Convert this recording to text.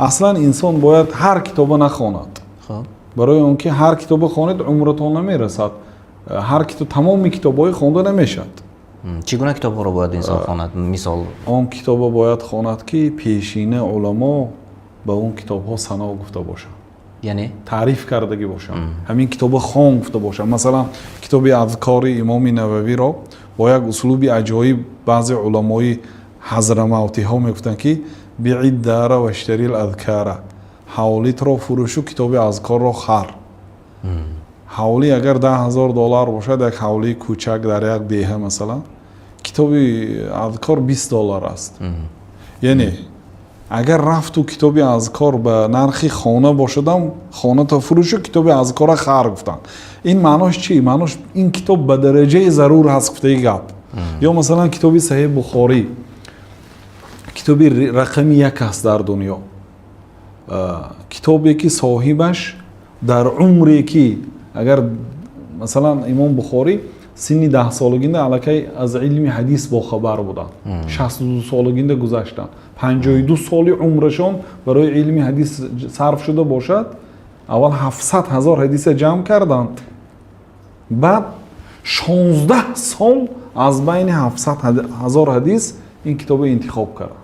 аслан инсон бояд ҳар китоба нахонад. خب барои он ки ҳар китоба хонед умратон намерасад. ҳар китоб тамоми китобҳои хонда намешад. چی گونه کتاب رو باید انسان خواند؟ مثال он китоба бояд хонад ки пешина уламо ба он китобҳо сано гуфта бошанд. یعنی تعریف کردگی باشم همین کتاب خام گفته باشم مثلا کتاب اذکار امام نووی را با یک اسلوب عجایب بعضی علمای حضرموتی ها میگفتن که بیعید داره و اشتری الاذکار حوالیت را فروشو کتاب اذکار را خر حوالی اگر $10,000 باشد یک حوالی کوچک در یک دیه مثلا کتاب اذکار $20 است یعنی اگر رفت تو کتاب اذکار به نرخی خانه باشدم خانه تا فروش کتاب اذکار خر گفتن این معناش چی معناش این کتاب به درجه ضرور هست گفته گپ یا مثلا کتاب صحیح بخاری کتاب رقم 1 است در دنیا کتابی که صاحبش در عمری که اگر مثلا امام بخاری سنی 10 سالگینده علاقه از علم حدیث با خبر بودن 62 سالگینده گذشتن 52 سالی عمرشون برای علم حدیث صرف شده باشد اول 700,000 حدیث جمع کردند بعد 16 سال از بین 700,000 حدیث این کتاب انتخاب کرد